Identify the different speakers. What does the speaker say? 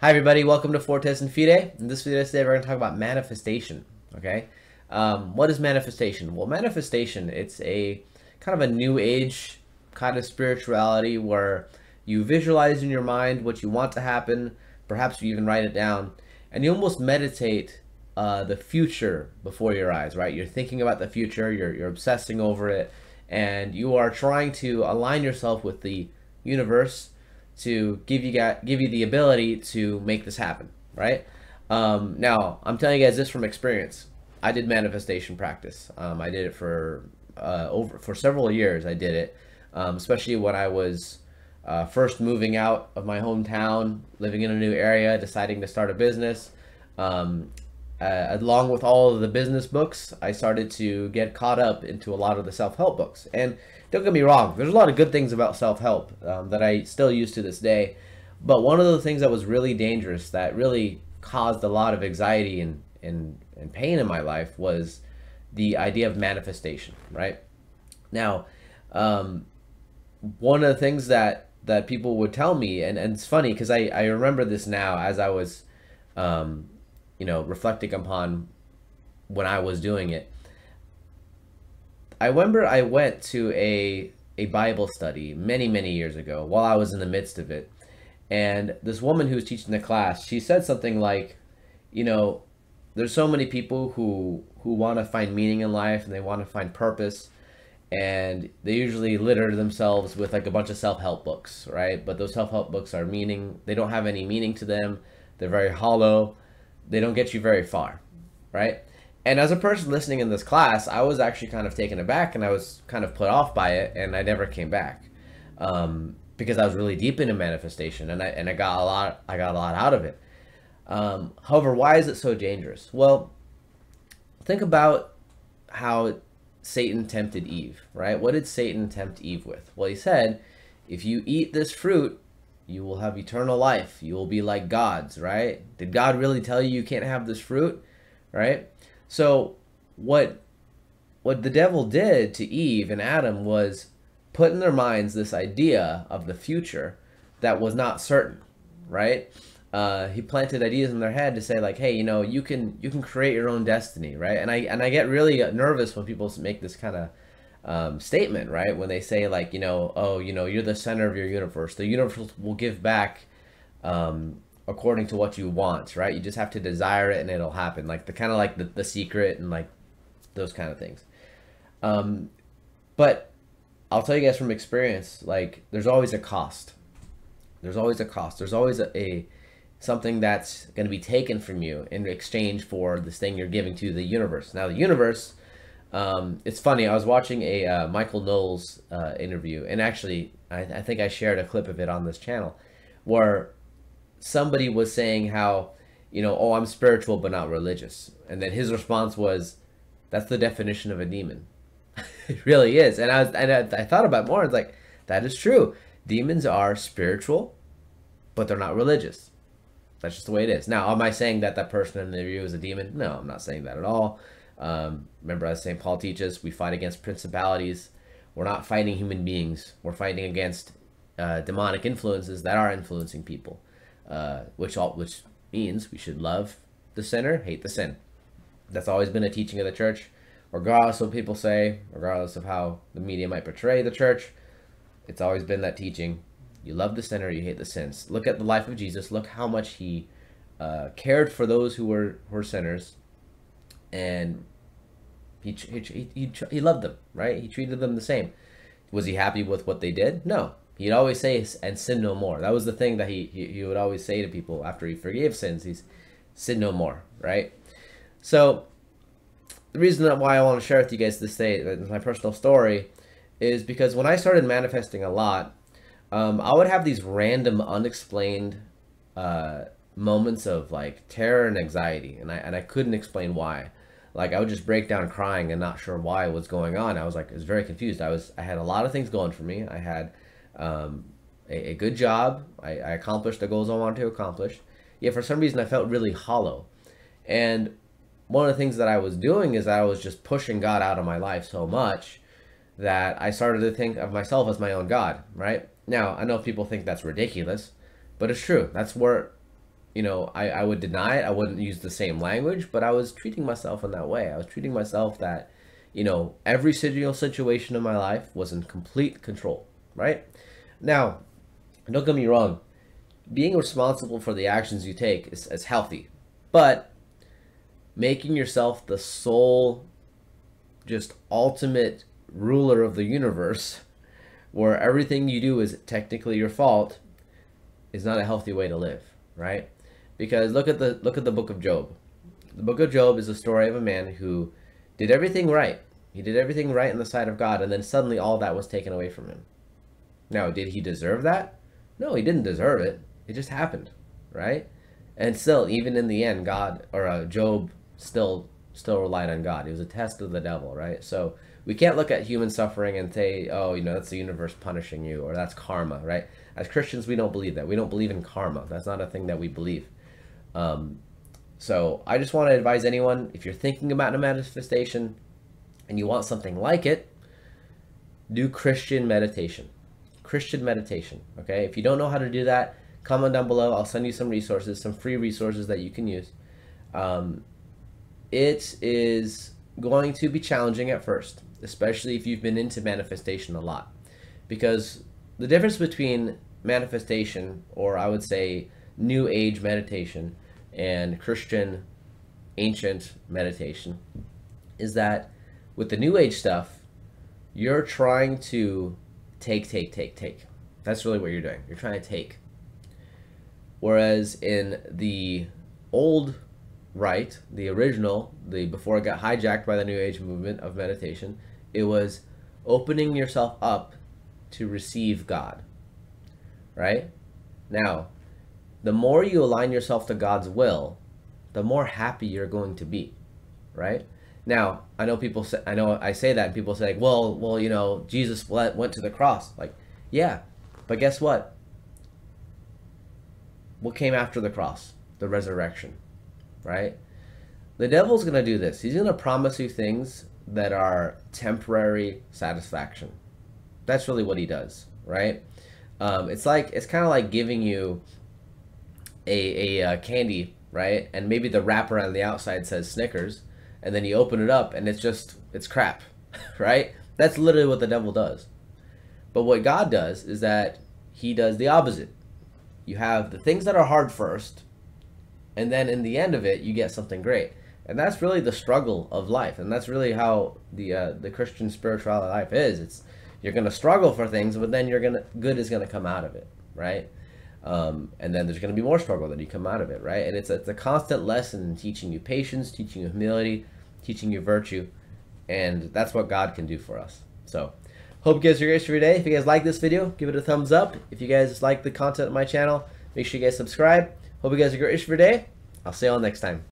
Speaker 1: Hi everybody, welcome to Fortes and Fide. In this video today we're going to talk about manifestation, okay? What is manifestation? Well, manifestation, it's a kind of a new age kind of spirituality where you visualize in your mind what you want to happen, perhaps you even write it down, and you almost meditate the future before your eyes, right? You're thinking about the future, you're obsessing over it, and you are trying to align yourself with the universe to give you the ability to make this happen, right? Now, I'm telling you guys this from experience. I did manifestation practice. I did it for several years. I did it, especially when I was first moving out of my hometown, living in a new area, deciding to start a business. Along with all of the business books, I started to get caught up into a lot of the self-help books. And don't get me wrong, there's a lot of good things about self-help that I still use to this day. But one of the things that was really dangerous, that really caused a lot of anxiety and pain in my life, was the idea of manifestation, right? Now, one of the things that people would tell me, and it's funny because I remember this now as I was reflecting upon when I was doing it. I remember I went to a Bible study many years ago while I was in the midst of it. And this woman who was teaching the class, she said something like, there's so many people who want to find meaning in life and they want to find purpose, and they usually litter themselves with like a bunch of self-help books, right? But those self-help books they don't have any meaning to them. They're very hollow. They don't get you very far, right? And as a person listening in this class, I was actually kind of taken aback and I was kind of put off by it, and I never came back because I was really deep into manifestation, and I got a lot out of it. However, why is it so dangerous? Well, think about how Satan tempted Eve, right? What did Satan tempt Eve with? Well, he said, if you eat this fruit, you will have eternal life. You will be like gods, right? Did God really tell you can't have this fruit, right? So what the devil did to Eve and Adam was put in their minds this idea of the future that was not certain, right? He planted ideas in their head to say like, hey, you can create your own destiny, right? And I get really nervous when people make this kind of statement, right? When they say like, oh, you're the center of your universe. The universe will give back according to what you want, right? You just have to desire it and it'll happen. Like the kind of like the secret and like those kind of things. But I'll tell you guys from experience, like there's always a cost. There's always a cost. There's always a something that's going to be taken from you in exchange for this thing you're giving to the universe. Now the universe, it's funny, I was watching a Michael Knowles interview, and actually I think I shared a clip of it on this channel, where somebody was saying how, oh, I'm spiritual but not religious. And then his response was, that's the definition of a demon. It really is. And I thought about it more. It's like, that is true. Demons are spiritual, but they're not religious. That's just the way it is. Now, am I saying that that person in the interview is a demon? No, I'm not saying that at all. Remember, as St. Paul teaches, we fight against principalities. We're not fighting human beings. We're fighting against demonic influences that are influencing people, which means we should love the sinner, hate the sin. That's always been a teaching of the church, regardless of what people say, regardless of how the media might portray the church. It's always been that teaching. You love the sinner, you hate the sins. Look at the life of Jesus. Look how much he cared for those who were sinners, and he loved them, right? He treated them the same. Was he happy with what they did? No. He'd always say, and sin no more. That was the thing that he would always say to people after he forgave sins. He's sin no more, right? So the reason why I want to share with you guys this day, my personal story, is because when I started manifesting a lot, I would have these random, unexplained moments of like terror and anxiety, and I couldn't explain why. Like I would just break down crying and not sure why it was going on. I was very confused. I had a lot of things going for me. I had a good job. I accomplished the goals I wanted to accomplish. Yet for some reason I felt really hollow. And one of the things that I was doing is I was just pushing God out of my life so much that I started to think of myself as my own God, right? Now, I know people think that's ridiculous, but it's true. That's where I would deny it. I wouldn't use the same language, but I was treating myself in that way. I was treating myself that, every situation in my life was in complete control, right? Now, don't get me wrong. Being responsible for the actions you take is healthy, but making yourself the sole, just ultimate ruler of the universe, where everything you do is technically your fault, is not a healthy way to live, right? Because look at the book of Job. The book of Job is a story of a man who did everything right. He did everything right in the sight of God, and then suddenly all that was taken away from him. Now, did he deserve that? No, he didn't deserve it. It just happened, right? And still, even in the end, Job still relied on God. He was a test of the devil, right? So we can't look at human suffering and say, oh, that's the universe punishing you, or that's karma, right? As Christians, we don't believe that. We don't believe in karma. That's not a thing that we believe. So I just want to advise anyone, if you're thinking about a manifestation and you want something like it, do Christian meditation. Christian meditation, okay? If you don't know how to do that, comment down below. I'll send you some resources, some free resources that you can use. It is going to be challenging at first, especially if you've been into manifestation a lot, because the difference between manifestation, or I would say New Age meditation, and Christian ancient meditation, is that with the New Age stuff, you're trying to take. That's really what you're doing. You're trying to take. Whereas in the old rite, the original, before it got hijacked by the New Age movement of meditation, it was opening yourself up to receive God, right? Now, the more you align yourself to God's will, the more happy you're going to be, right? Now, I know I say that and people say, well, Jesus went to the cross. Like, yeah, but guess what? What came after the cross? The resurrection, right? The devil's going to do this. He's going to promise you things that are temporary satisfaction. That's really what he does, right? It's kind of like giving you a candy, right? And maybe the wrapper on the outside says Snickers, and then you open it up and it's crap, right? That's literally what the devil does. But what God does is that he does the opposite. You have the things that are hard first, and then in the end of it, you get something great. And that's really the struggle of life, and that's really how the Christian spirituality life is. You're going to struggle for things, but then good is going to come out of it, right? And then there's going to be more struggle that you come out of it, right? And it's a constant lesson in teaching you patience, teaching you humility, teaching you virtue, and that's what God can do for us. So, hope you guys are great for your day. If you guys like this video, give it a thumbs up. If you guys like the content of my channel, make sure you guys subscribe. Hope you guys are great for your day. I'll see you all next time.